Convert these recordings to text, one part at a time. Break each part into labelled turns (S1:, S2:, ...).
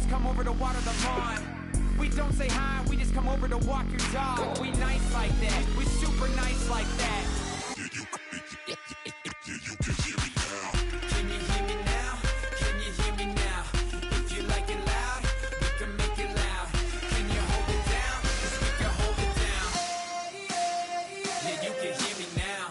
S1: just come over to water the lawn. We don't say hi, we just come over to walk your dog. We nice like that, we super nice like that. Can you hear me now? Can you hear me now? If you like it loud, we can make it loud. Can you hold it down? 'Cause we can hold it down. Yeah, you can hear me now.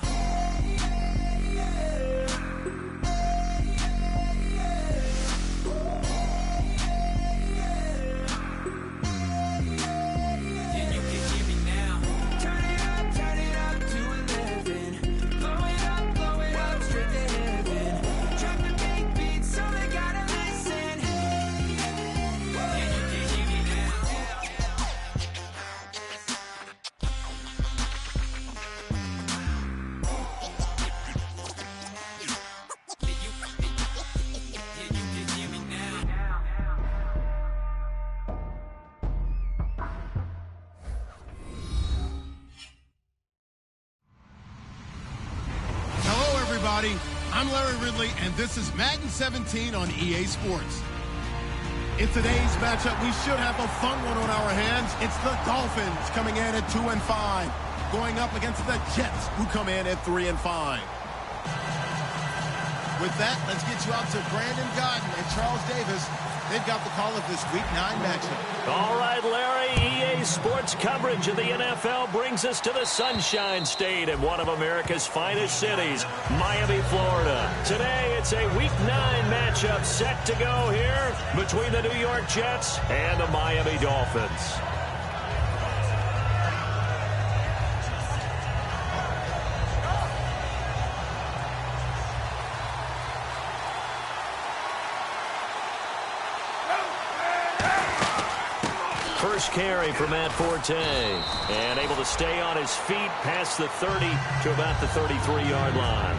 S1: Yeah, you can hear me now. Turn it up to 11. Blow it up straight to heaven. Drop the big beat so they gotta listen. Yeah, you can hear me now. Yeah, you can hear me now.
S2: Hello, everybody. I'm Larry Ridley, and this is Madden 17 on EA Sports. In today's matchup, we should have a fun one on our hands. It's the Dolphins coming in at 2-5, going up against the Jets, who come in at 3-5. With that, let's get you out to Brandon Godden and Charles Davis. They've got the call of this Week 9 matchup.
S3: All right, Larry, EA Sports coverage of the NFL brings us to the Sunshine State in one of America's finest cities, Miami, Florida. Today, it's a Week 9 matchup set to go here between the New York Jets and the Miami Dolphins. First carry for Matt Forte, and able to stay on his feet past the 30 to about the 33-yard line.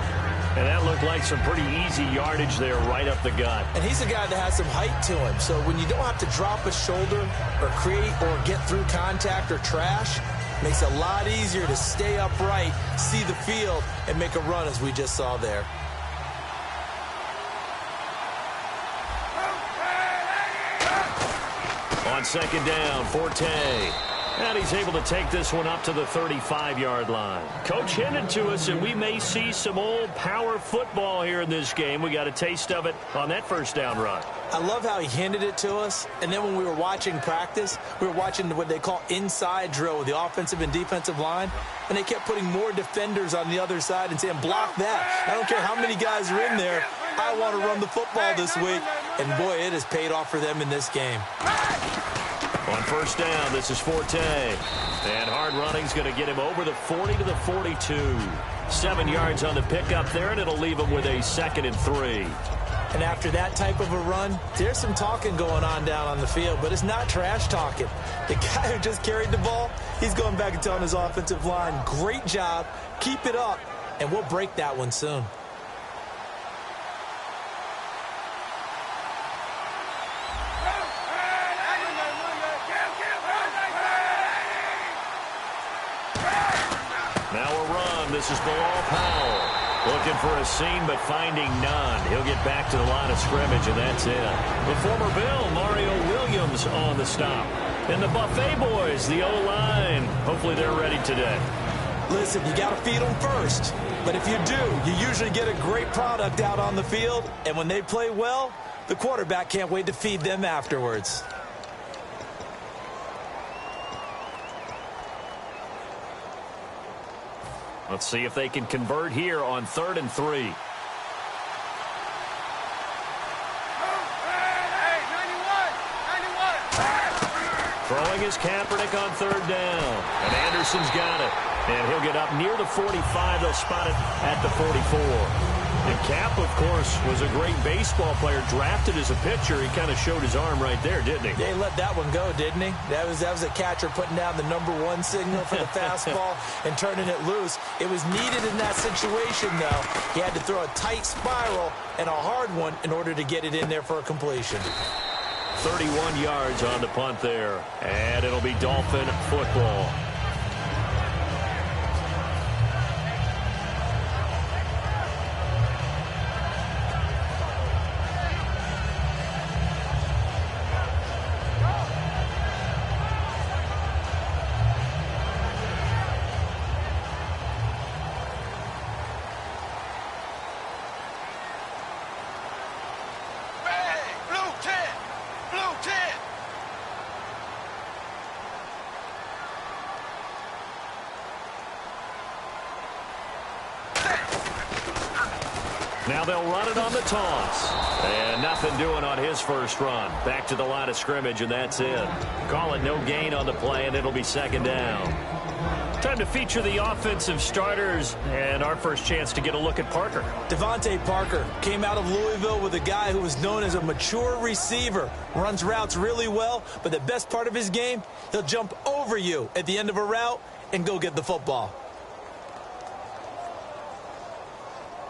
S3: And that looked like some pretty easy yardage there right up the gut.
S4: And he's a guy that has some height to him, so when you don't have to drop a shoulder or create or get through contact or trash, makes it a lot easier to stay upright, see the field, and make a run as we just saw there.
S3: On second down, Forte. And he's able to take this one up to the 35-yard line. Coach hinted to us, and we may see some old power football here in this game. We got a taste of it on that first down run.
S4: I love how he hinted it to us, and then when we were watching practice, we were watching what they call inside drill with the offensive and defensive line, and they kept putting more defenders on the other side and saying, block that. I don't care how many guys are in there. I want to run the football this week, and boy, it has paid off for them in this game.
S3: On first down, this is Forte. And hard running's going to get him over the 40 to the 42. 7 yards on the pickup there, and it'll leave him with a 2nd and 3.
S4: And after that type of a run, there's some talking going on down on the field, but it's not trash talking. The guy who just carried the ball, he's going back and telling his offensive line, great job, keep it up, and we'll break that one soon.
S3: Now a run. This is Bilal Powell. Looking for a seam, but finding none. He'll get back to the line of scrimmage, and that's it. The former Bill, Mario Williams, on the stop. And the Buffet boys, the O-line. Hopefully they're ready today.
S4: Listen, you got to feed them first. But if you do, you usually get a great product out on the field. And when they play well, the quarterback can't wait to feed them afterwards.
S3: Let's see if they can convert here on 3rd and 3. Throwing his Kaepernick on 3rd down. And Anderson's got it. And he'll get up near the 45. They'll spot it at the 44. And Cap, of course, was a great baseball player, drafted as a pitcher. He kind of showed his arm right there, didn't he?
S4: Yeah, he let that one go, didn't he? That was a catcher putting down the #1 signal for the fastball and turning it loose. It was needed in that situation, though. He had to throw a tight spiral and a hard one in order to get it in there for a completion.
S3: 31 yards on the punt there. And it'll be Dolphin football. Now they'll run it on the toss. And nothing doing on his first run. Back to the line of scrimmage, and that's it. Call it no gain on the play, and it'll be second down. Time to feature the offensive starters, and our first chance to get a look at Parker.
S4: Devontae Parker came out of Louisville with a guy who was known as a mature receiver. Runs routes really well, but the best part of his game, he'll jump over you at the end of a route and go get the football.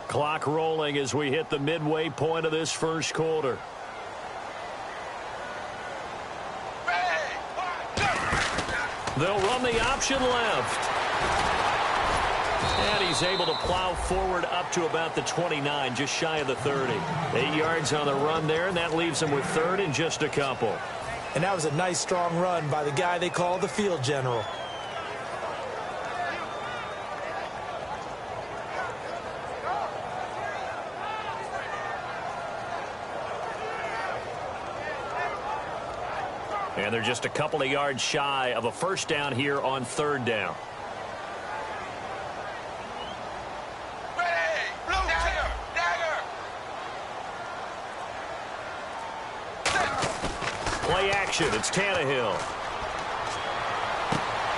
S3: Clock rolling as we hit the midway point of this first quarter. They'll run the option left. And he's able to plow forward up to about the 29, just shy of the 30. 8 yards on the run there, and that leaves him with third and just a couple.
S4: And that was a nice, strong run by the guy they call the field general.
S3: And they're just a couple of yards shy of a first down here on third down.
S1: Ready! Blue dagger!
S3: Play action. It's Tannehill.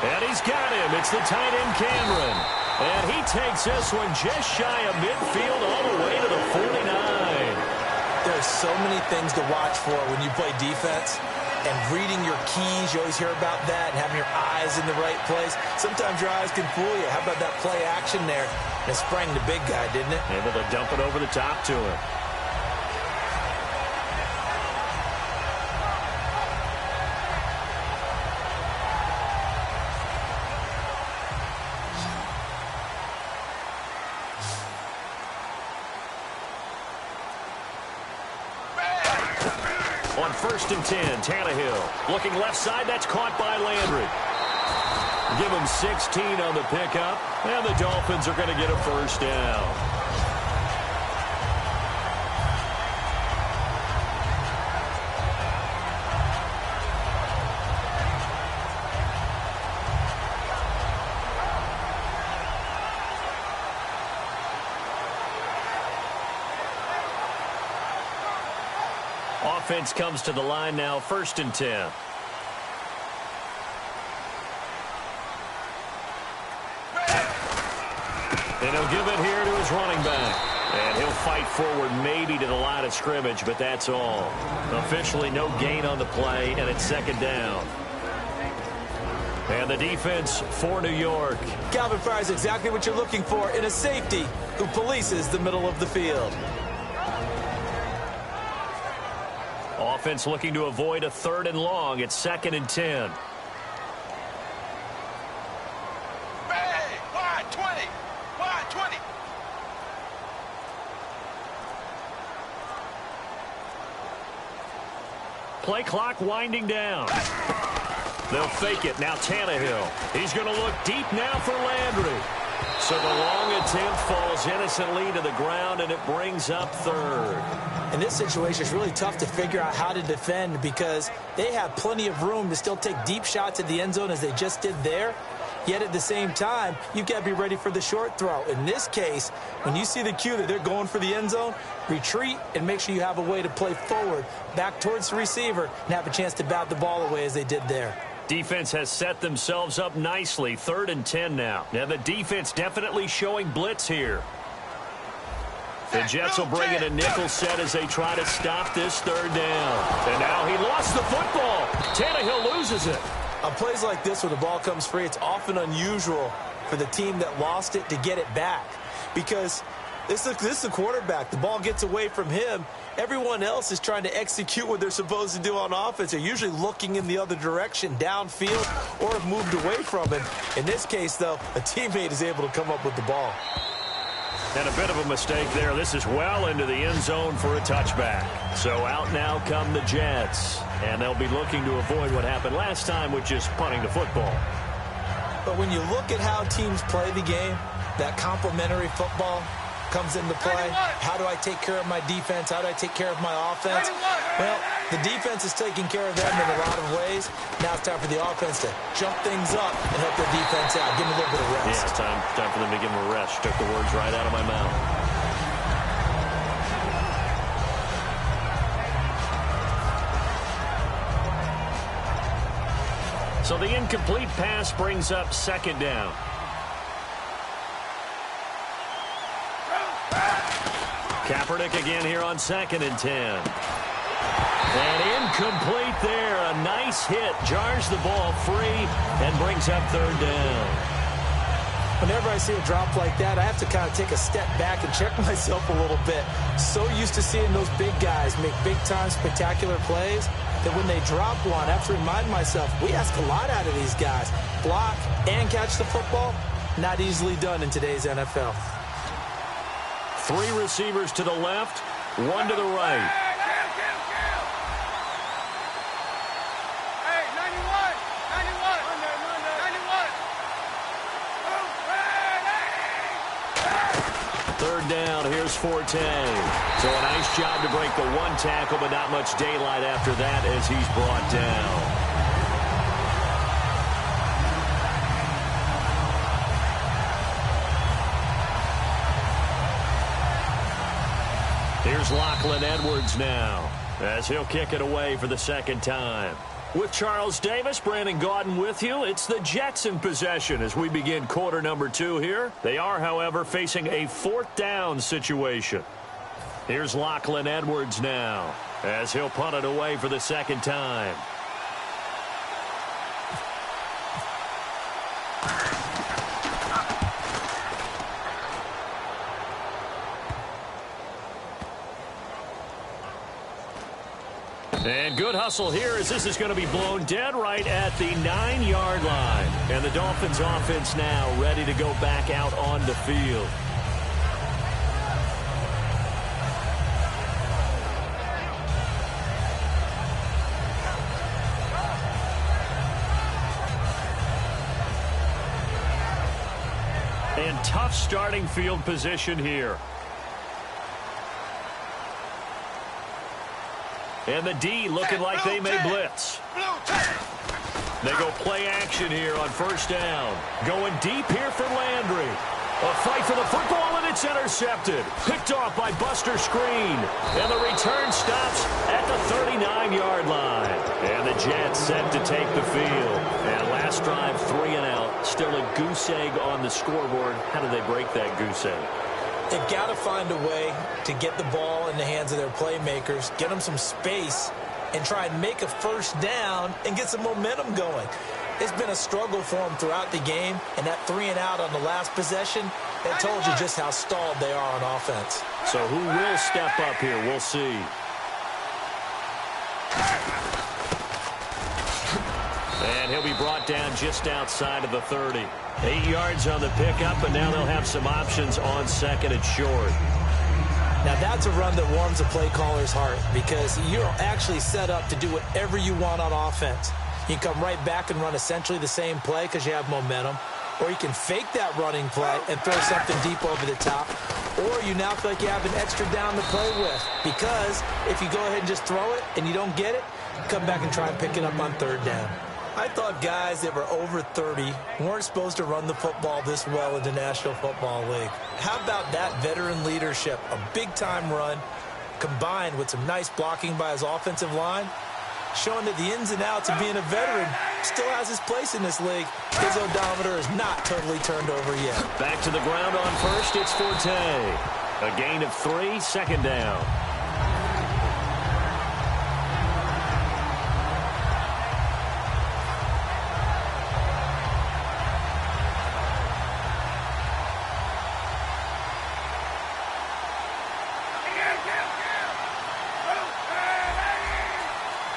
S3: And he's got him. It's the tight end Cameron. And he takes this one just shy of midfield all the way to the 49.
S4: There's so many things to watch for when you play defense. And reading your keys, you always hear about that, and having your eyes in the right place. Sometimes your eyes can fool you. How about that play action there? And it sprang the big guy, didn't it?
S3: Able to dump it over the top to him. On 1st and 10, Tannehill looking left side. That's caught by Landry. Give him 16 on the pickup, and the Dolphins are going to get a first down. Offense comes to the line now, 1st and 10. And he'll give it here to his running back. And he'll fight forward maybe to the line of scrimmage, but that's all. Officially no gain on the play, and it's second down. And the defense for New York.
S4: Calvin Fry's exactly what you're looking for in a safety who polices the middle of the field.
S3: Offense looking to avoid a 3rd and long. It's 2nd and 10.
S1: Wide 20! Wide 20!
S3: Play clock winding down. They'll fake it. Now Tannehill. He's going to look deep now for Landry. So the long attempt falls innocently to the ground, and it brings up 3rd.
S4: In this situation, it's really tough to figure out how to defend because they have plenty of room to still take deep shots at the end zone as they just did there. Yet at the same time, you've got to be ready for the short throw. In this case, when you see the cue that they're going for the end zone, retreat and make sure you have a way to play forward, back towards the receiver, and have a chance to bat the ball away as they did there.
S3: Defense has set themselves up nicely. 3rd and 10 now. Now the defense definitely showing blitz here. The Jets will bring in a nickel set as they try to stop this 3rd down. And now he lost the football. Tannehill loses it.
S4: On plays like this where the ball comes free, it's often unusual for the team that lost it to get it back. Because this is the quarterback. The ball gets away from him. Everyone else is trying to execute what they're supposed to do on offense. They're usually looking in the other direction, downfield, or have moved away from him. In this case, though, a teammate is able to come up with the ball.
S3: And a bit of a mistake there. This is well into the end zone for a touchback. So out now come the Jets. And they'll be looking to avoid what happened last time, which is punting the football.
S4: But when you look at how teams play the game, that complementary football comes into play. How do I take care of my defense? How do I take care of my offense? Well, the defense is taking care of them in a lot of ways. Now it's time for the offense to jump things up and help their defense out. Give them a little bit of rest.
S3: Yeah, it's time for them to give them a rest. Took the words right out of my mouth. So the incomplete pass brings up second down. Kaepernick again here on 2nd and 10. And incomplete there. A nice hit. Jars the ball free and brings up 3rd down.
S4: Whenever I see a drop like that, I have to kind of take a step back and check myself a little bit. So used to seeing those big guys make big-time spectacular plays that when they drop one, I have to remind myself, we ask a lot out of these guys. Block and catch the football, not easily done in today's NFL.
S3: 3 receivers to the left, 1 to the right. Third down, here's Forte. So a nice job to break the 1 tackle, but not much daylight after that as he's brought down. Here's Lachlan Edwards now as he'll kick it away for the 2nd time. With Charles Davis, Brandon Gaudin with you. It's the Jets in possession as we begin quarter number 2 here. They are, however, facing a 4th down situation. Here's Lachlan Edwards now as he'll punt it away for the 2nd time. And good hustle here as this is going to be blown dead right at the 9-yard line. And the Dolphins offense now ready to go back out on the field. And tough starting field position here. And the D looking like they may blitz. They go play action here on 1st down. Going deep here for Landry. A fight for the football, and it's intercepted. Picked off by Buster Screen. And the return stops at the 39-yard line. And the Jets set to take the field. And last drive, 3 and out. Still a goose egg on the scoreboard. How do they break that goose egg?
S4: They've got to find a way to get the ball in the hands of their playmakers, get them some space, and try and make a 1st down and get some momentum going. It's been a struggle for them throughout the game, and that 3 and out on the last possession, that told you just how stalled they are on offense.
S3: So who will step up here? We'll see. And he'll be brought down just outside of the 30. 8 yards on the pickup, but now they'll have some options on 2nd and short.
S4: Now that's a run that warms a play caller's heart because you're actually set up to do whatever you want on offense. You can come right back and run essentially the same play because you have momentum, or you can fake that running play and throw something deep over the top, or you now feel like you have an extra down to play with because if you go ahead and just throw it and you don't get it, come back and try and pick it up on 3rd down. I thought guys that were over 30 weren't supposed to run the football this well in the National Football League. How about that veteran leadership? A big-time run combined with some nice blocking by his offensive line, showing that the ins and outs of being a veteran still has his place in this league. His odometer is not totally turned over yet.
S3: Back to the ground on 1st, it's Forte. A gain of 3, 2nd down.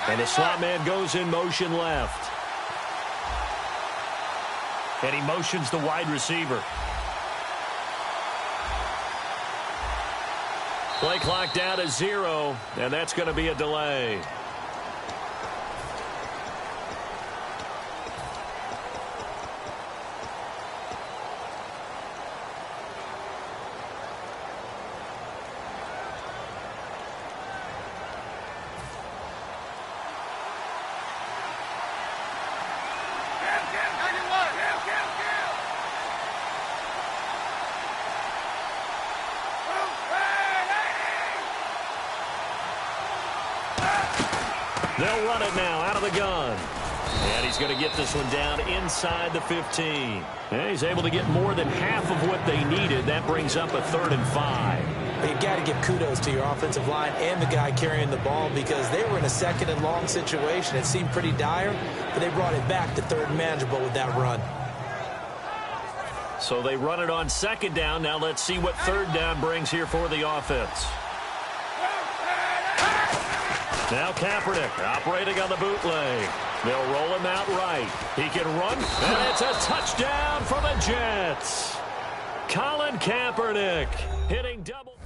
S3: And the slot man goes in motion left. And he motions the wide receiver. Play clock down to 0, and that's going to be a delay. They'll run it now out of the gun. And he's going to get this one down inside the 15. And he's able to get more than half of what they needed. That brings up a 3rd and 5.
S4: But you've got to give kudos to your offensive line and the guy carrying the ball because they were in a 2nd and long situation. It seemed pretty dire, but they brought it back to 3rd and manageable with that run.
S3: So they run it on 2nd down. Now let's see what 3rd down brings here for the offense. Now Kaepernick operating on the bootleg. They'll roll him out right. He can run, and it's a touchdown for the Jets. Colin Kaepernick hitting double.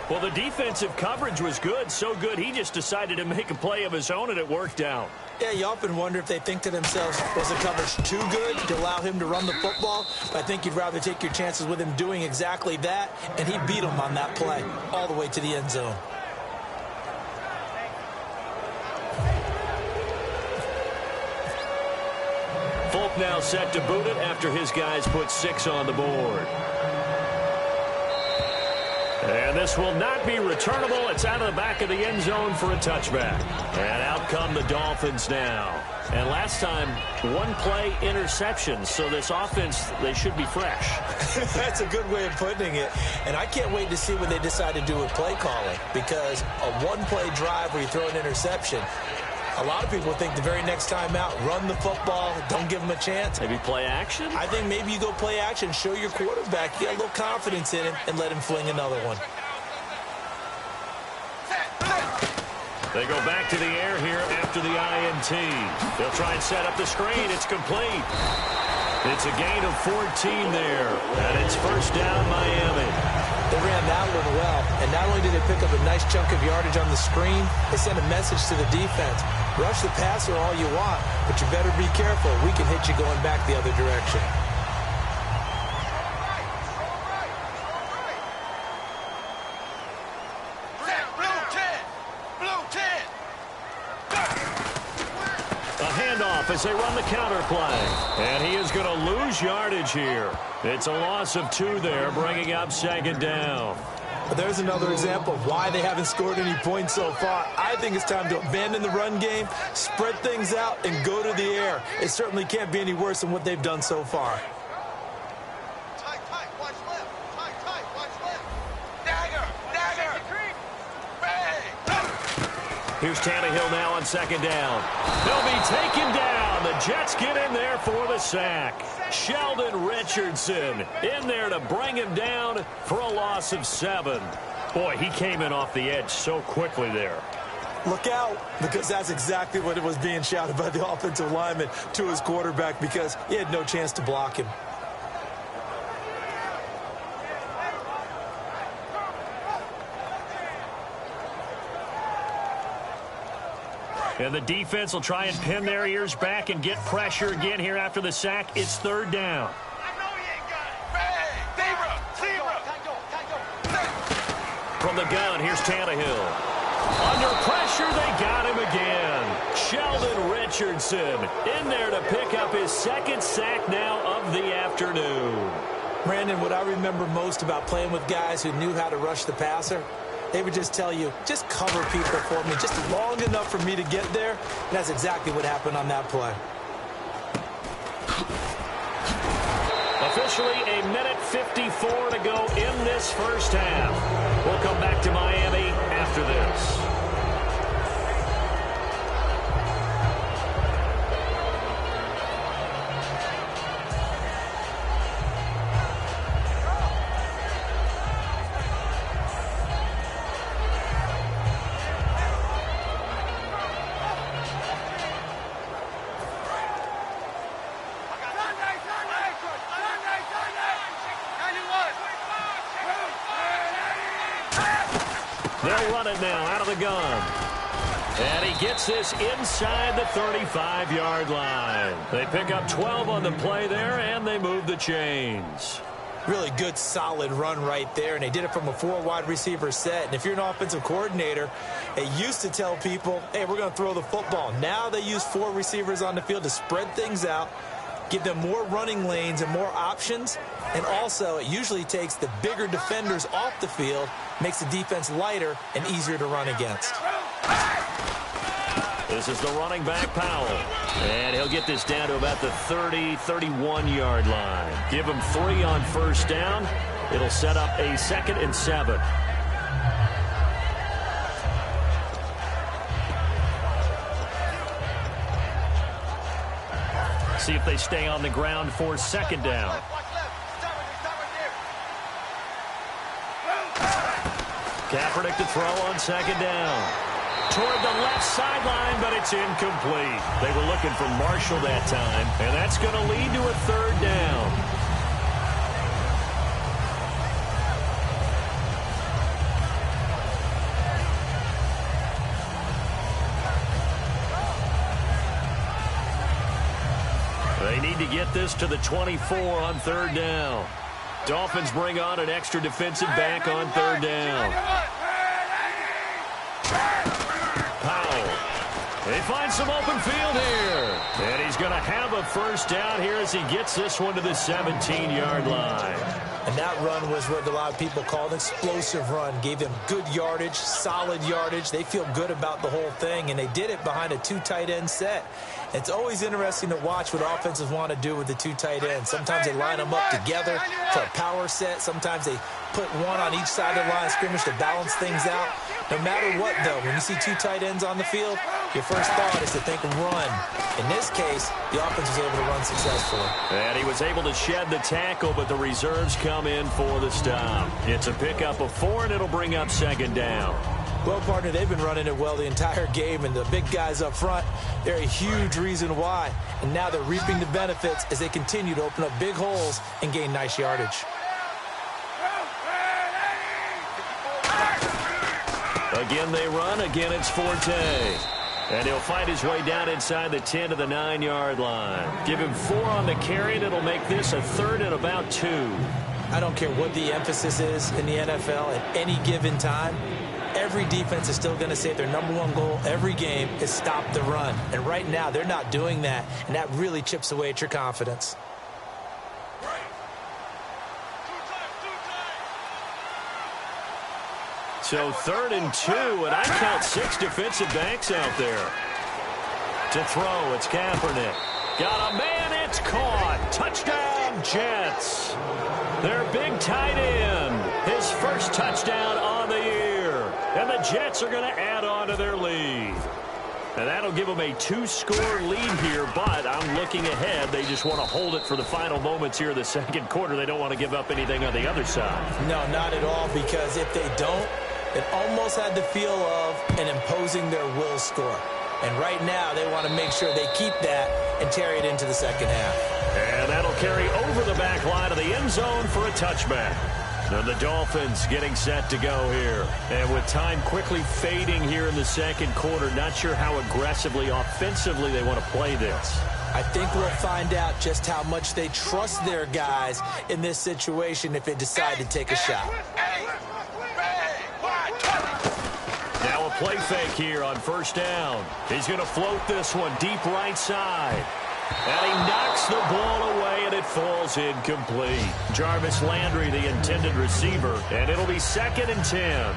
S3: Well, the defensive coverage was good, so good he just decided to make a play of his own, and it worked out.
S4: Yeah, you often wonder if they think to themselves, was the coverage too good to allow him to run the football? But I think you'd rather take your chances with him doing exactly that, and he beat him on that play all the way to the end zone.
S3: Folk now set to boot it after his guys put 6 on the board. And this will not be returnable. It's out of the back of the end zone for a touchback. And out come the Dolphins now. And last time, 1-play interception. So this offense, they should be fresh.
S4: That's a good way of putting it. And I can't wait to see what they decide to do with play calling. Because a 1-play drive where you throw an interception, a lot of people think the very next time out, run the football, don't give him a chance.
S3: Maybe play action?
S4: I think maybe you go play action, show your quarterback, you got a little confidence in him, and let him fling another one.
S3: They go back to the air here after the INT. They'll try and set up the screen. It's complete. It's a gain of 14 there, and it's 1st down Miami.
S4: They ran that one well, and not only did they pick up a nice chunk of yardage on the screen, they sent a message to the defense. Rush the passer all you want, but you better be careful. We can hit you going back the other direction.
S3: A handoff as they run the counter play. And he is going to lose yardage here. It's a loss of 2 there, bringing up 2nd down.
S4: But there's another example of why they haven't scored any points so far. I think it's time to abandon the run game, spread things out, and go to the air. It certainly can't be any worse than what they've done so far.
S5: Tight, watch left. Tight, watch left. Dagger. Bang.
S3: Here's Tannehill now on 2nd down. He'll be taken down. The Jets get in there for the sack. Sheldon Richardson in there to bring him down for a loss of 7. Boy, he came in off the edge so quickly there.
S4: Look out, because that's exactly what it was being shouted by the offensive lineman to his quarterback because he had no chance to block him.
S3: And the defense will try and pin their ears back and get pressure again here after the sack. It's 3rd down. From the gun, here's Tannehill. Under pressure, they got him again. Sheldon Richardson in there to pick up his 2nd sack now of the afternoon.
S4: Brandon, what I remember most about playing with guys who knew how to rush the passer, they would just tell you, just cover people for me, just long enough for me to get there. And that's exactly what happened on that play.
S3: Officially a minute 54 to go in this 1st half. We'll come back to Miami after this. They'll run it now out of the gun. And he gets this inside the 35-yard line. They pick up 12 on the play there, and they move the chains.
S4: Really good, solid run right there, and they did it from a 4 wide receiver set. And if you're an offensive coordinator, they used to tell people, hey, we're going to throw the football. Now they use 4 receivers on the field to spread things out give them more running lanes and more options. And also, it usually takes the bigger defenders off the field, makes the defense lighter and easier to run against.
S3: This is the running back, Powell. And he'll get this down to about the 30, 31-yard line. Give him 3 on first down. It'll set up a 2nd and 7. See if they stay on the ground for 2nd down. Kaepernick to throw on 2nd down. Toward the left sideline, but it's incomplete. They were looking for Marshall that time, and that's going to lead to a 3rd down. They need to get this to the 24 on 3rd down. Dolphins bring on an extra defensive back on 3rd down. Powell. They find some open field here. And he's going to have a 1st down here as he gets this one to the 17-yard line.
S4: And that run was what a lot of people call an explosive run. Gave them good yardage, solid yardage. They feel good about the whole thing, and they did it behind a 2 tight end set. It's always interesting to watch what offenses want to do with the 2 tight ends. Sometimes they line them up together for a power set. Sometimes they put one on each side of the line of scrimmage to balance things out. No matter what, though, when you see 2 tight ends on the field, your first thought is to think run. In this case, the offense was able to run successfully.
S3: And he was able to shed the tackle, but the reserves come in for the stop. It's a pickup of 4, and it'll bring up 2nd down.
S4: Well, partner, they've been running it well the entire game, and the big guys up front, they're a huge reason why. And now they're reaping the benefits as they continue to open up big holes and gain nice yardage.
S3: Again, they run. Again, it's Forte. And he'll fight his way down inside the 10 to the 9-yard line. Give him 4 on the carry, and it'll make this a 3rd and about 2.
S4: I don't care what the emphasis is in the NFL at any given time. Every defense is still going to say their #1 goal every game is stop the run. And right now, they're not doing that, and that really chips away at your confidence.
S3: So 3rd and 2, and I count 6 defensive backs out there. To throw, it's Kaepernick. Got a man, it's caught. Touchdown, Jets. Their big tight end, his 1st touchdown on the year. And the Jets are going to add on to their lead. And that'll give them a 2-score lead here, but I'm looking ahead. They just want to hold it for the final moments here in the 2nd quarter. They don't want to give up anything on the other side.
S4: No, not at all, because if they don't, it almost had the feel of an imposing their will score. And right now, they want to make sure they keep that and carry it into the 2nd half.
S3: And that'll carry over the back line of the end zone for a touchback. And the Dolphins getting set to go here. And with time quickly fading here in the 2nd quarter, not sure how aggressively, offensively they want to play this.
S4: I think we'll find out just how much they trust their guys in this situation if they decide to take a shot.
S3: Now a play fake here on 1st down. He's going to float this one deep right side. And he knocks the ball away, and it falls incomplete. Jarvis Landry, the intended receiver, and it'll be 2nd and 10.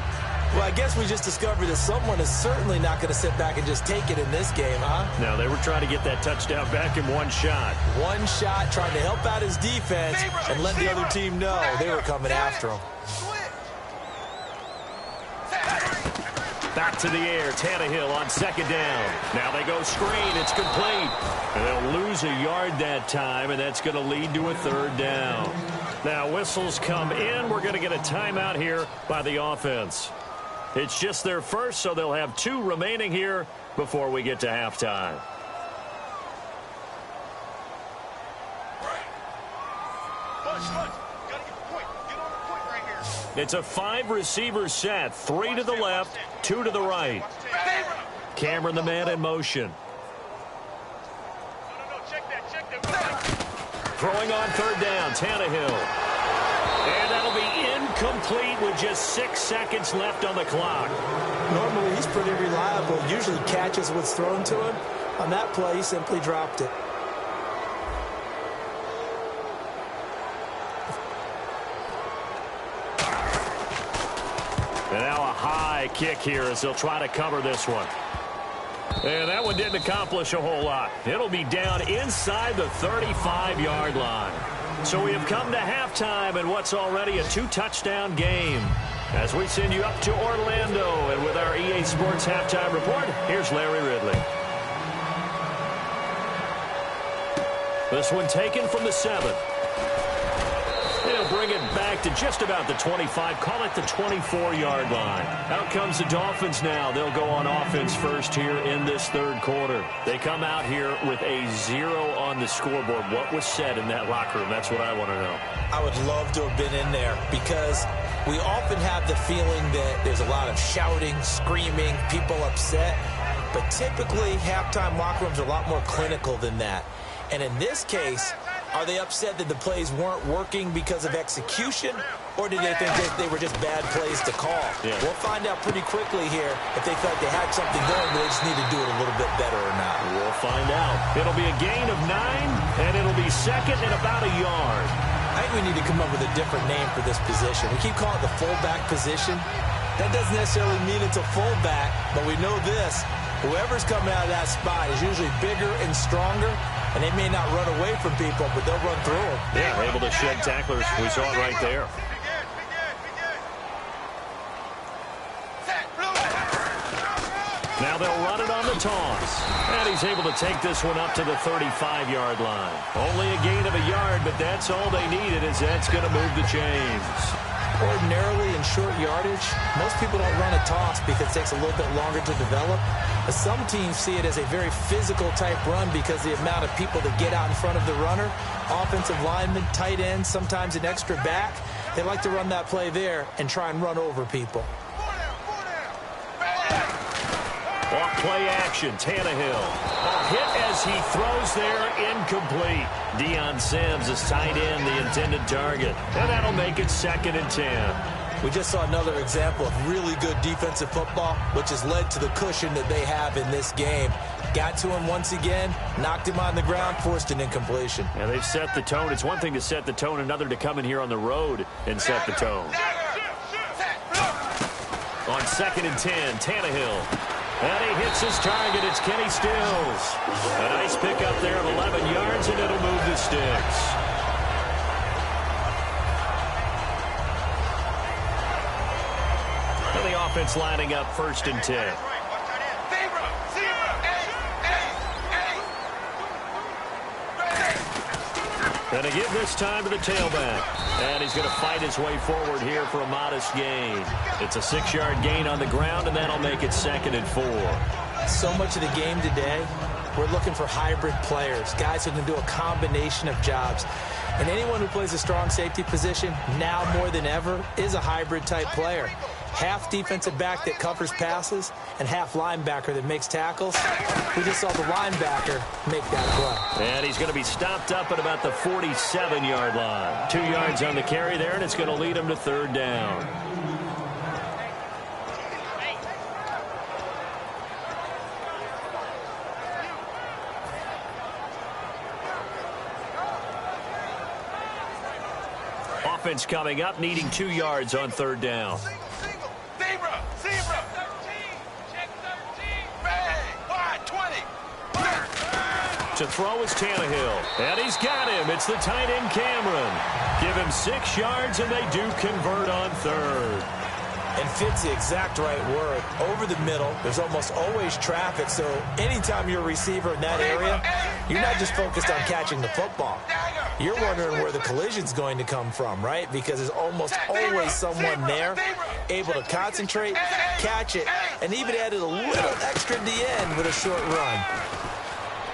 S4: Well, I guess we just discovered that someone is certainly not going to sit back and just take it in this game, huh?
S3: No, they were trying to get that touchdown back in one shot.
S4: One shot, trying to help out his defense and let the other team know they were coming after him.
S3: Back to the air, Tannehill on 2nd down. Now they go screen, it's complete. And they'll lose a yard that time, and that's going to lead to a 3rd down. Now whistles come in. We're going to get a timeout here by the offense. It's just their 1st, so they'll have 2 remaining here before we get to halftime. It's a 5-receiver set, 3 to the left, 2 to the right. Cameron, the man in motion. Throwing on 3rd down, Tannehill. And that'll be incomplete with just 6 seconds left on the clock.
S4: Normally, he's pretty reliable. Usually catches what's thrown to him. On that play, he simply dropped it.
S3: And now a high kick here as they'll try to cover this one. And that one didn't accomplish a whole lot. It'll be down inside the 35-yard line. So we have come to halftime in what's already a 2-touchdown game. As we send you up to Orlando, and with our EA Sports Halftime Report, here's Larry Ridley. This one taken from the 7. They'll bring it back to just about the 25, call it the 24-yard line. Out comes the Dolphins now. They'll go on offense first here in this third quarter. They come out here with a 0 on the scoreboard. What was said in that locker room? That's what I want to know.
S4: I would love to have been in there because we often have the feeling that there's a lot of shouting, screaming, people upset. But typically, halftime locker rooms are a lot more clinical than that. And in this case, are they upset that the plays weren't working because of execution, or did they think that they were just bad plays to call?
S3: Yeah.
S4: We'll find out pretty quickly here if they felt they had something going, but they just need to do it a little bit better or not.
S3: We'll find out. It'll be a gain of 9, and it'll be second and about a yard.
S4: I think we need to come up with a different name for this position. We keep calling it the fullback position. That doesn't necessarily mean it's a fullback, but we know this. Whoever's coming out of that spot is usually bigger and stronger, and they may not run away from people, but they'll run through them.
S3: Yeah, able to shed tacklers. We saw it right there. Now they'll run it on the toss. And he's able to take this one up to the 35-yard line. Only a gain of a yard, but that's all they needed, as that's going to move the chains.
S4: Ordinarily in short yardage, most people don't run a toss because it takes a little bit longer to develop. But some teams see it as a very physical type run because the amount of people that get out in front of the runner, offensive linemen, tight ends, sometimes an extra back, they like to run that play there and try and run over people.
S3: Off play action, Tannehill. A hit as he throws there, incomplete. Deion Sims is tight end, the intended target. And that'll make it 2nd and 10.
S4: We just saw another example of really good defensive football, which has led to the cushion that they have in this game. Got to him once again, knocked him on the ground, forced an incompletion.
S3: And they've set the tone. It's one thing to set the tone, another to come in here on the road and set the tone. On 2nd and 10, Tannehill. And he hits his target. It's Kenny Stills. A nice pickup there of 11 yards, and it'll move the sticks. And the offense lining up 1st and 10. And again this time to the tailback. And he's going to fight his way forward here for a modest gain. It's a 6-yard gain on the ground, and that'll make it 2nd and 4.
S4: So much of the game today, we're looking for hybrid players, guys who can do a combination of jobs. And anyone who plays a strong safety position, now more than ever, is a hybrid type player. Half defensive back that covers passes and half linebacker that makes tackles. We just saw the linebacker make that play.
S3: And he's going to be stopped up at about the 47-yard line. 2 yards on the carry there, and it's going to lead him to 3rd down. Offense coming up, needing 2 yards on 3rd down. To throw is Tannehill. And he's got him. It's the tight end Cameron. Give him 6 yards, and they do convert on 3rd.
S4: And fit's the exact right word. Over the middle, there's almost always traffic, so anytime you're a receiver in that area, you're not just focused on catching the football. You're wondering where the collision's going to come from, right? Because there's almost always someone there able to concentrate, catch it, and even added a little extra at the end with a short run.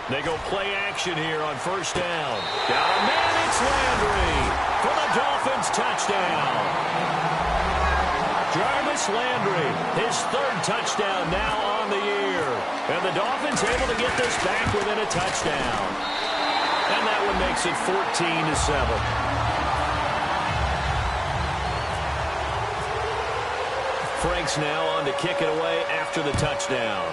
S3: They go play action here on 1st down. Got a man, it's Landry for the Dolphins touchdown. Jarvis Landry, his 3rd touchdown now on the year. And the Dolphins able to get this back within a touchdown. And that one makes it 14-7. Franks now on to kick it away after the touchdown.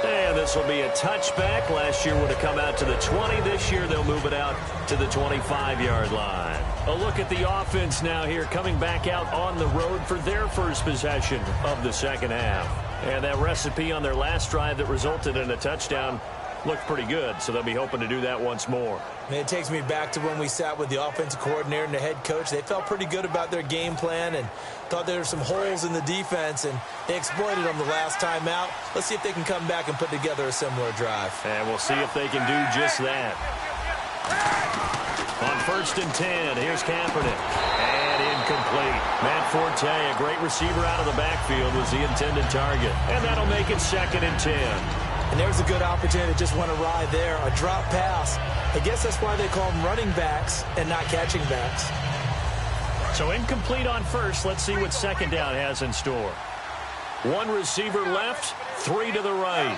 S3: And this will be a touchback. Last year would have come out to the 20. This year they'll move it out to the 25-yard line. A look at the offense now here, coming back out on the road for their first possession of the second half. And that recipe on their last drive that resulted in a touchdown looked pretty good, so they'll be hoping to do that once more.
S4: Man, it takes me back to when we sat with the offensive coordinator and the head coach. They felt pretty good about their game plan and thought there were some holes in the defense, and they exploited them the last time out. Let's see if they can come back and put together a similar drive.
S3: And we'll see if they can do just that. On 1st and 10, here's Kaepernick. And incomplete. Matt Forte, a great receiver out of the backfield, was the intended target. And that'll make it 2nd and 10.
S4: And there's a good opportunity to just went awry there. A drop pass. I guess that's why they call them running backs and not catching backs.
S3: So incomplete on 1st. Let's see what 2nd down has in store. 1 receiver left, 3 to the right.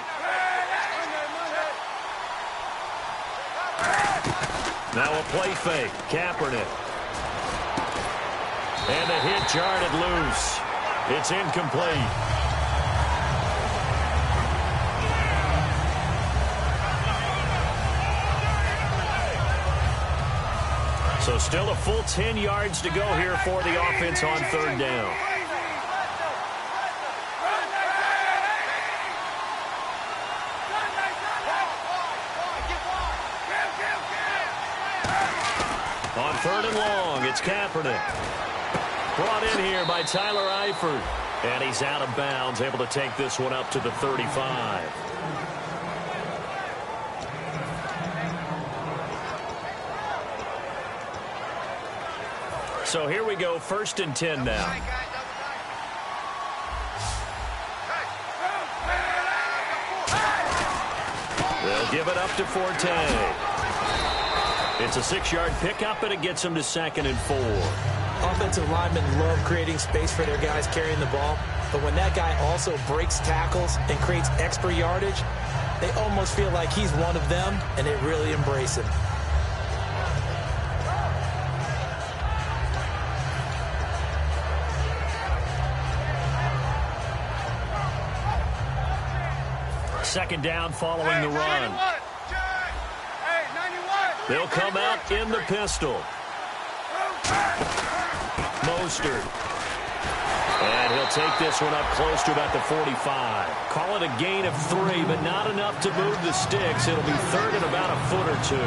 S3: Now a play fake. Kaepernick. And the hit jarred loose. It's incomplete. So still a full 10 yards to go here for the offense on 3rd down. On 3rd and long, it's Kaepernick. Brought in here by Tyler Eifert. And he's out of bounds, able to take this one up to the 35. So here we go, 1st and 10 now. They'll give it up to Forte. It's a 6-yard pickup, and it gets them to 2nd and 4.
S4: Offensive linemen love creating space for their guys carrying the ball, but when that guy also breaks tackles and creates extra yardage, they almost feel like he's one of them, and they really embrace him.
S3: Second down following the run. They'll come out in the pistol. Mostert. And he'll take this one up close to about the 45. Call it a gain of 3, but not enough to move the sticks. It'll be 3rd and about a foot or 2.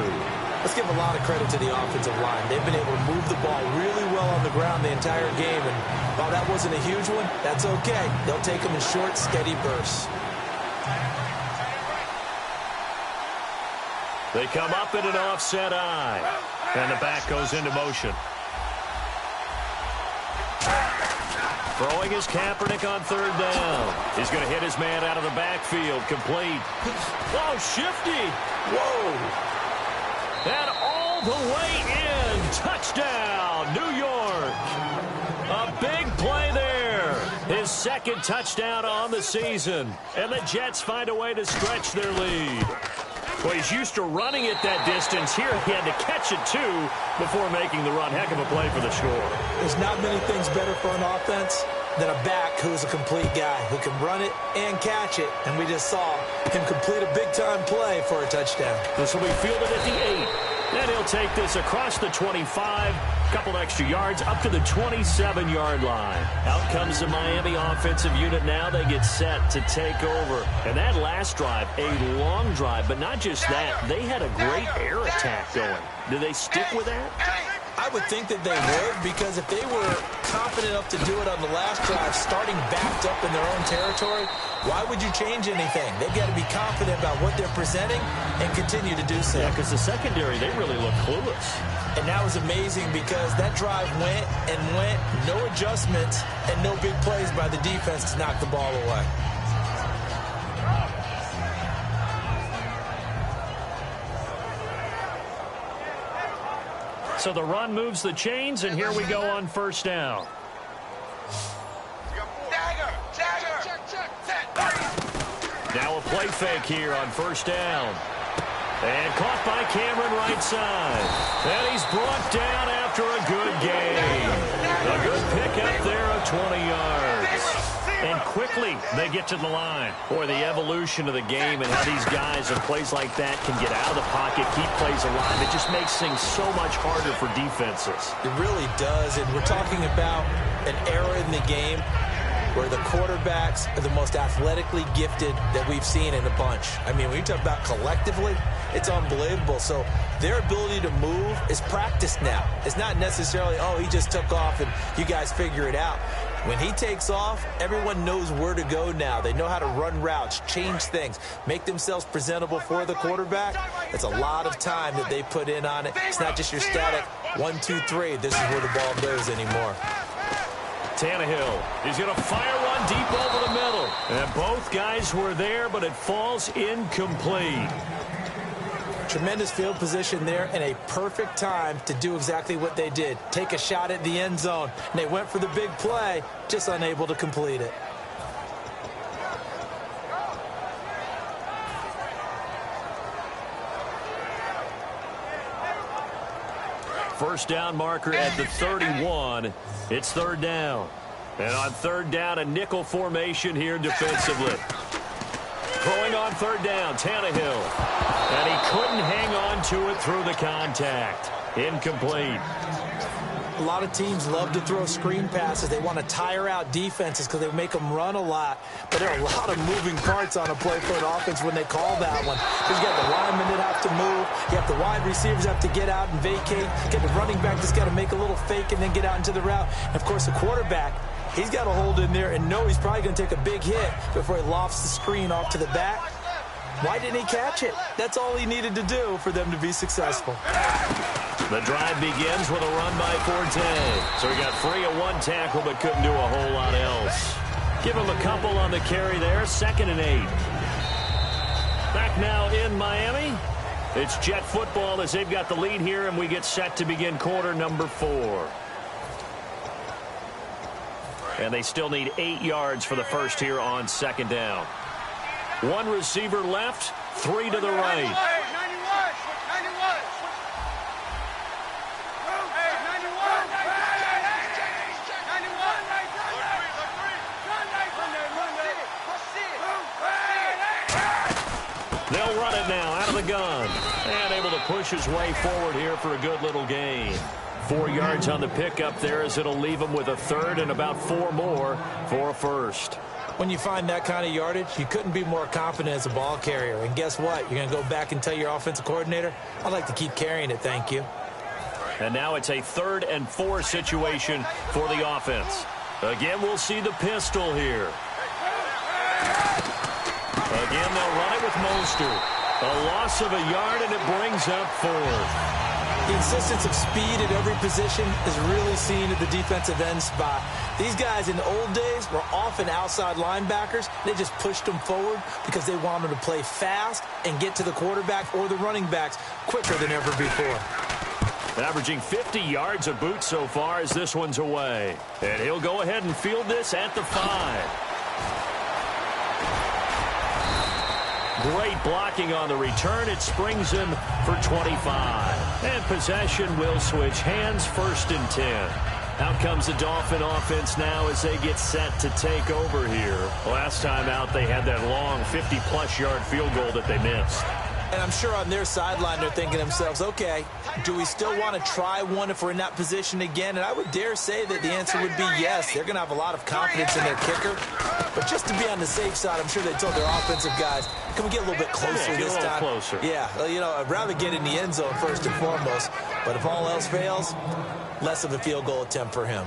S4: Let's give a lot of credit to the offensive line. They've been able to move the ball really well on the ground the entire game. And while that wasn't a huge one, that's okay. They'll take them in short, steady bursts.
S3: They come up in an offset eye. And the back goes into motion. Throwing his Kaepernick on 3rd down. He's going to hit his man out of the backfield. Complete. Oh, shifty. Whoa. And all the way in. Touchdown, New York. A big play there. His 2nd touchdown on the season. And the Jets find a way to stretch their lead. Well, he's used to running it that distance. Here he had to catch it, too, before making the run. Heck of a play for the score.
S4: There's not many things better for an offense than a back who's a complete guy who can run it and catch it. And we just saw him complete a big-time play for a touchdown.
S3: This will be fielded at the 8. And he'll take this across the 25. Couple extra yards up to the 27-yard line. Out comes the Miami offensive unit now. They get set to take over. And that last drive, a long drive, but not just that. They had a great air attack going. Do they stick with that?
S4: I would think that they would, because if they were confident enough to do it on the last drive, starting backed up in their own territory, why would you change anything? They've got to be confident about what they're presenting and continue to do so.
S3: Yeah, because the secondary, they really look clueless.
S4: And that was amazing because that drive went and went, no adjustments, and no big plays by the defense to knock the ball away.
S3: So the run moves the chains, and here we go on 1st down. Now a play fake here on 1st down. And caught by Cameron right side. And he's brought down after a good gain. A good pickup there of 20 yards. And quickly, they get to the line. Boy, the evolution of the game and how these guys in plays like that can get out of the pocket, keep plays alive, it just makes things so much harder for defenses.
S4: It really does, and we're talking about an era in the game where the quarterbacks are the most athletically gifted that we've seen in a bunch. I mean, when you talk about collectively, it's unbelievable. So their ability to move is practiced now. It's not necessarily, oh, he just took off and you guys figure it out. When he takes off, everyone knows where to go now. They know how to run routes, change things, make themselves presentable for the quarterback. It's a lot of time that they put in on it. It's not just your static 1, 2, 3. This is where the ball goes anymore.
S3: Tannehill is going to fire one deep over the middle. And both guys were there, but it falls incomplete.
S4: Tremendous field position there and a perfect time to do exactly what they did. Take a shot at the end zone. And they went for the big play, just unable to complete it.
S3: First down marker at the 31. It's third down. And on third down, a nickel formation here defensively. Throwing on third down, Tannehill. And he couldn't hang on to it through the contact. Incomplete.
S4: A lot of teams love to throw screen passes. They want to tire out defenses because they make them run a lot. But there are a lot of moving parts on a play for an offense when they call that one. Because you got the linemen that have to move. You have the wide receivers have to get out and vacate. You got the running back that's got to make a little fake and then get out into the route. And, of course, the quarterback, he's got to hold in there and know he's probably going to take a big hit before he lofts the screen off to the back. Why didn't he catch it? That's all he needed to do for them to be successful.
S3: The drive begins with a run by Forte. So he got free of one tackle but couldn't do a whole lot else. Give him a couple on the carry there. 2nd and 8. Back now in Miami. It's Jet football as they've got the lead here, and we get set to begin quarter number 4. And they still need 8 yards for the first here on 2nd down. One receiver left, 3 to the right. They'll run it now out of the gun. And able to push his way forward here for a good little gain. 4 yards on the pickup there as it'll leave him with a third and about 4 more for a first.
S4: When you find that kind of yardage, you couldn't be more confident as a ball carrier. And guess what? You're going to go back and tell your offensive coordinator, I'd like to keep carrying it, thank you.
S3: And now it's a 3rd and 4 situation for the offense. Again, we'll see the pistol here. Again, they'll run it with Mostert. A loss of a yard, and it brings up 4th.
S4: The insistence of speed at every position is really seen at the defensive end spot. These guys in the old days were often outside linebackers. They just pushed them forward because they wanted to play fast and get to the quarterback or the running backs quicker than ever before.
S3: Averaging 50 yards a boot so far as this one's away. And he'll go ahead and field this at the 5. Great blocking on the return. It springs him for 25. And possession will switch hands, 1st and 10. Out comes the Dolphin offense now as they get set to take over here. Last time out, they had that long 50-plus yard field goal that they missed.
S4: And I'm sure on their sideline they're thinking to themselves, okay, do we still want to try one if we're in that position again? And I would dare say that the answer would be yes. They're going to have a lot of confidence in their kicker. But just to be on the safe side, I'm sure they told their offensive guys, can we get a little bit closer this time?
S3: Closer.
S4: Yeah, you know, I'd rather get in the end zone first and foremost. But if all else fails, less of a field goal attempt for him.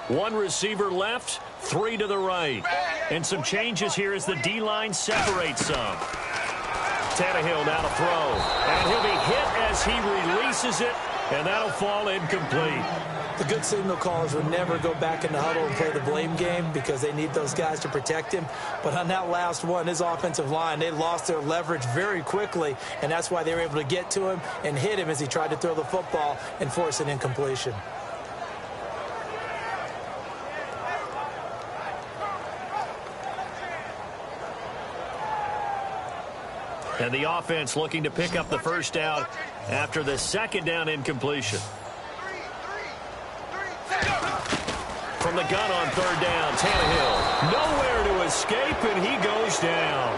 S3: One receiver left, 3 to the right. And some changes here as the D-line separates some. Tannehill now to throw. And he'll be hit as he releases it, and that'll fall incomplete.
S4: The good signal callers would never go back in the huddle and play the blame game because they need those guys to protect him. But on that last one, his offensive line, they lost their leverage very quickly, and that's why they were able to get to him and hit him as he tried to throw the football and force an incompletion.
S3: And the offense looking to pick up the first down after the second down incompletion. From the gun on third down, Tannehill. Nowhere to escape, and he goes down.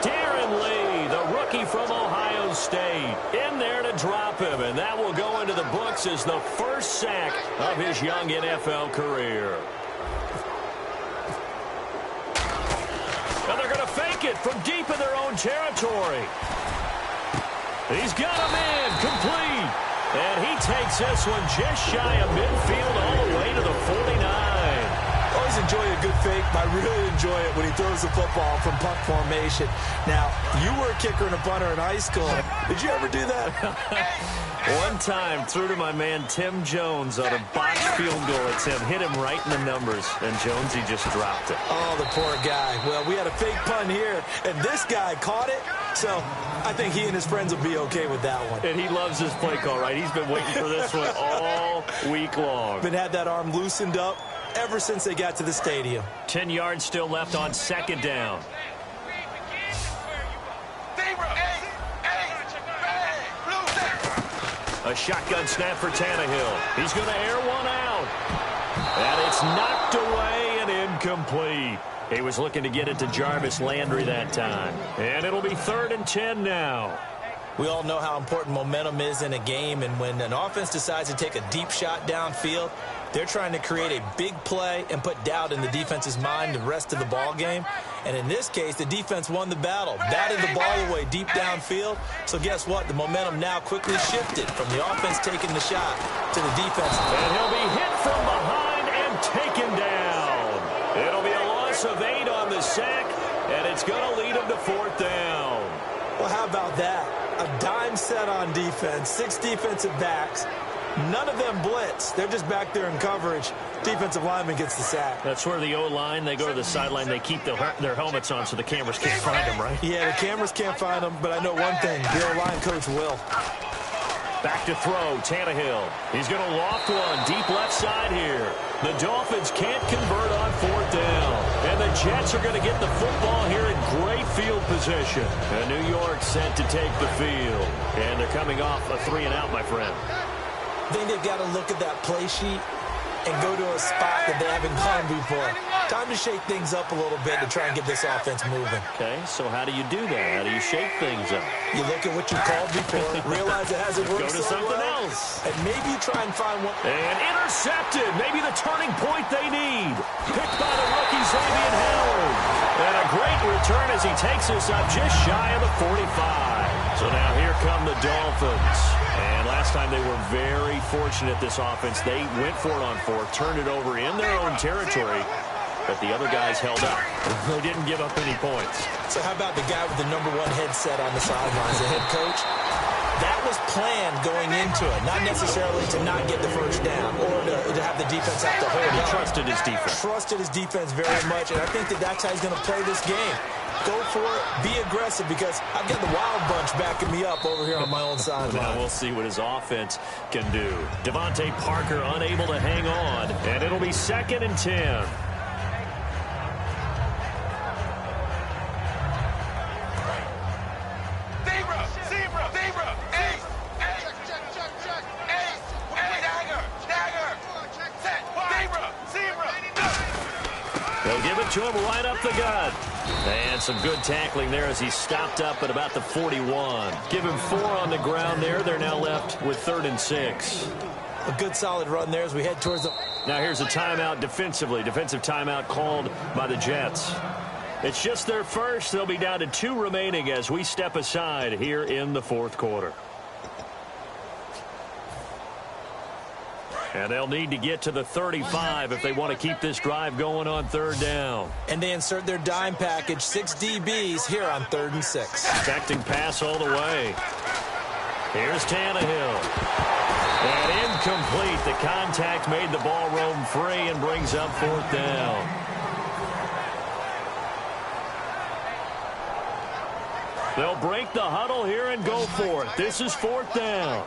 S3: Darren Lee, the rookie from Ohio State, in there to drop him, and that will go into the books as the first sack of his young NFL career. And they're going to fake it from deep in their own territory. He's got him in, complete. And he takes this one just shy of midfield all the way to the 49.
S4: Always enjoy a good fake, but I really enjoy it when he throws the football from punt formation. Now, you were a kicker and a punter in high school. Did you ever do that?
S3: One time, threw to my man Tim Jones on a box field goal attempt. Hit him right in the numbers, and Jonesy just dropped it.
S4: Oh, the poor guy. Well, we had a fake punt here, and this guy caught it. So I think he and his friends will be okay with that one.
S3: And he loves his play call, right? He's been waiting for this one all week long.
S4: Been had that arm loosened up ever since they got to the stadium.
S3: 10 yards still left on second down. A shotgun snap for Tannehill. He's going to air one out. And it's knocked away and incomplete. He was looking to get it to Jarvis Landry that time. And it'll be 3rd and 10 now.
S4: We all know how important momentum is in a game, and when an offense decides to take a deep shot downfield, they're trying to create a big play and put doubt in the defense's mind the rest of the ball game. And in this case, the defense won the battle, batted the ball away deep downfield. So guess what? The momentum now quickly shifted from the offense taking the shot to the defense.
S3: And he'll be hit from behind and taken down. It'll be a loss of 8 on the sack, and it's going to lead him to 4th down.
S4: Well, how about that? A dime set on defense, 6 defensive backs. None of them blitz. They're just back there in coverage. Defensive lineman gets the sack.
S3: That's where the O-line, they go to the sideline, they keep their helmets on so the cameras can't find them, right?
S4: Yeah, the cameras can't find them, but I know one thing. The O-line coach will.
S3: Back to throw, Tannehill. He's going to loft one deep left side here. The Dolphins can't convert on 4th down. And the Jets are going to get the football here in great field position. And New York set to take the field. And they're coming off a 3-and-out, my friend.
S4: I think they've got to look at that play sheet and go to a spot that they haven't gone before. Time to shake things up a little bit to try and get this offense moving.
S3: Okay, so how do you do that? How do you shake things up?
S4: You look at what you called before, realize it hasn't worked
S3: Go to
S4: so
S3: something
S4: well,
S3: else.
S4: and maybe you try and find one.
S3: And intercepted. Maybe the turning point they need. Picked by the rookie, Xavier Howard. And a great return as he takes us up just shy of the 45. So now here come the Dolphins. And last time they were very fortunate, this offense. They went for it on 4th, turned it over in their own territory, but the other guys held up. They didn't give up any points.
S4: So how about the guy with the #1 headset on the sidelines, the head coach? That was planned going into it, not necessarily to not get the first down or to have the defense have to hold it.
S3: He trusted his defense.
S4: Trusted his defense very much, and I think that's how he's going to play this game. Go for it, be aggressive, because I've got the Wild Bunch backing me up over here on my own sideline.
S3: Now we'll see what his offense can do. Devontae Parker unable to hang on, and it'll be 2nd and 10. They'll give it to him right up the gut. And some good tackling there as he stopped up at about the 41. Give him 4 on the ground there. They're now left with 3rd and 6.
S4: A good solid run there as we head towards the...
S3: Now here's a timeout defensively. Defensive timeout called by the Jets. It's just their first. They'll be down to 2 remaining as we step aside here in the 4th quarter. And they'll need to get to the 35 if they want to keep this drive going on 3rd down.
S4: And they insert their dime package, 6 DBs here on 3rd and 6.
S3: Expecting pass all the way. Here's Tannehill. And incomplete. The contact made the ball roam free and brings up 4th down. They'll break the huddle here and go for it. This is 4th down.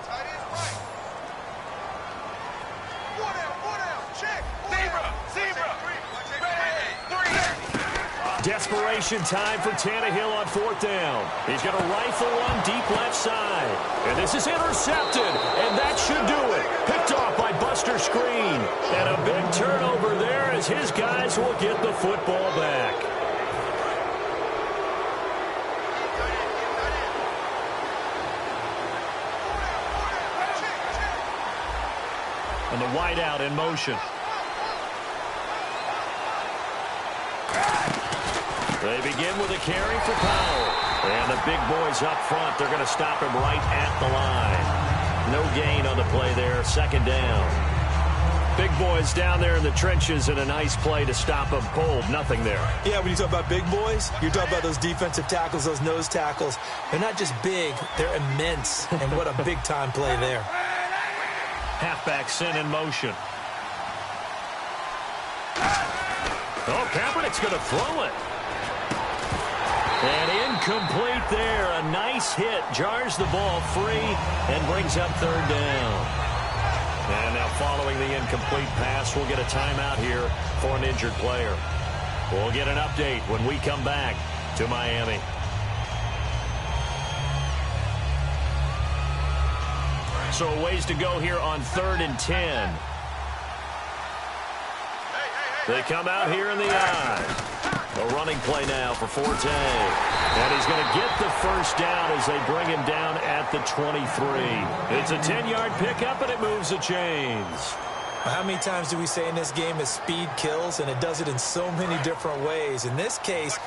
S3: desperation time for Tannehill on 4th down. He's going to rifle one deep left side. And this is intercepted, and that should do it. Picked off by Buster Screen. And a big turnover there as his guys will get the football back. And the wideout in motion. They begin with a carry for Powell. And the big boys up front, they're going to stop him right at the line. No gain on the play there, 2nd down. Big boys down there in the trenches, and a nice play to stop them cold. Nothing there.
S4: Yeah, when you talk about big boys, you're talking about those defensive tackles, those nose tackles. They're not just big, they're immense. And what a big-time play there.
S3: Halfback sent in motion. Oh, Kaepernick's going to throw it. And incomplete there. A nice hit. Jars the ball free and brings up 3rd down. And now following the incomplete pass, we'll get a timeout here for an injured player. We'll get an update when we come back to Miami. So a ways to go here on 3rd and 10. They come out here in the eye. A running play now for Forte. And he's going to get the 1st down as they bring him down at the 23. It's a 10-yard pickup, and it moves the chains.
S4: How many times do we say in this game that speed kills, and it does it in so many different ways? In this case,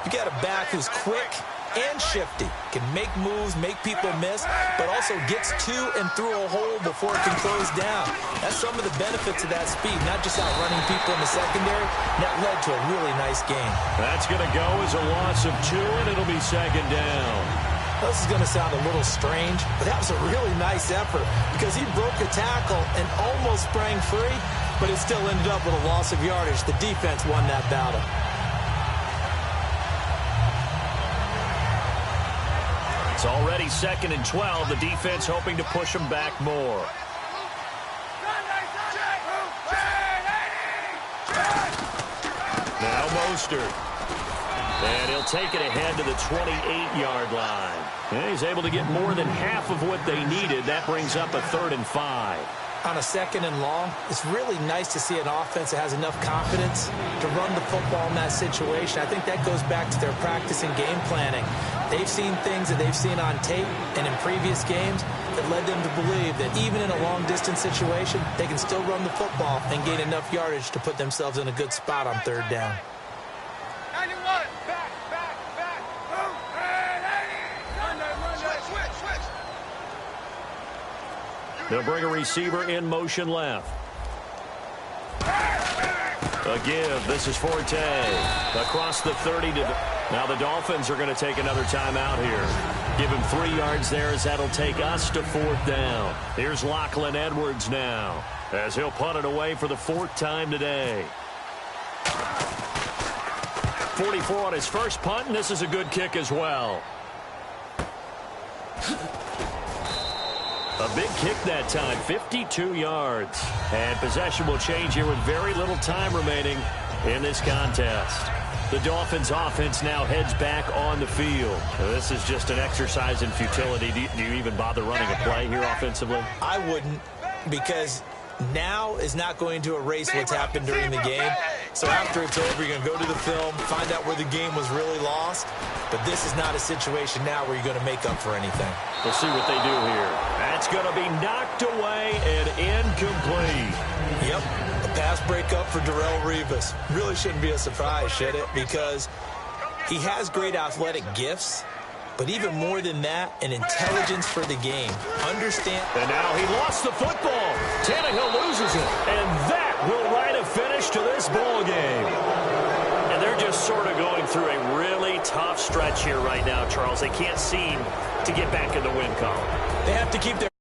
S4: you got a back who's quick and shifty, can make moves, make people miss, but also gets to and through a hole before it can close down. That's some of the benefits of that speed, not just outrunning people in the secondary. That led to a really nice game.
S3: That's going to go as a loss of 2, and it'll be 2nd down.
S4: This is going to sound a little strange, but that was a really nice effort because he broke a tackle and almost sprang free, but it still ended up with a loss of yardage. The defense won that battle.
S3: It's already 2nd and 12. The defense hoping to push them back more. Now Mostert. And he'll take it ahead to the 28-yard line. And he's able to get more than half of what they needed. That brings up a 3rd and 5.
S4: On a 2nd and long, it's really nice to see an offense that has enough confidence to run the football in that situation. I think that goes back to their practice and game planning. They've seen things that they've seen on tape and in previous games that led them to believe that even in a long-distance situation, they can still run the football and gain enough yardage to put themselves in a good spot on 3rd down.
S5: 91. Back. Move. Switch.
S3: They'll bring a receiver in motion left. A give. This is Forte. Across the 30 to... Now the Dolphins are going to take another timeout here. Give him 3 yards there as that'll take us to 4th down. Here's Lachlan Edwards now as he'll punt it away for the 4th time today. 44 on his first punt, and this is a good kick as well. A big kick that time, 52 yards. And possession will change here with very little time remaining in this contest. The Dolphins offense now heads back on the field. This is just an exercise in futility. Do you even bother running a play here offensively?
S4: I wouldn't, because now is not going to erase what's happened during the game. So after it's over, you're going to go to the film, find out where the game was really lost. But this is not a situation now where you're going to make up for anything.
S3: We'll see what they do here. That's going to be knocked away and incomplete.
S4: Yep, a pass breakup for Darrelle Revis. Really shouldn't be a surprise, should it? Because he has great athletic gifts, but even more than that, an intelligence for the game. Understand.
S3: And now he lost the football. Tannehill loses it. And that will write a finish to this ball game. And they're just sort of going through a really tough stretch here right now, Charles. They can't seem to get back in the win column.
S4: They have to keep their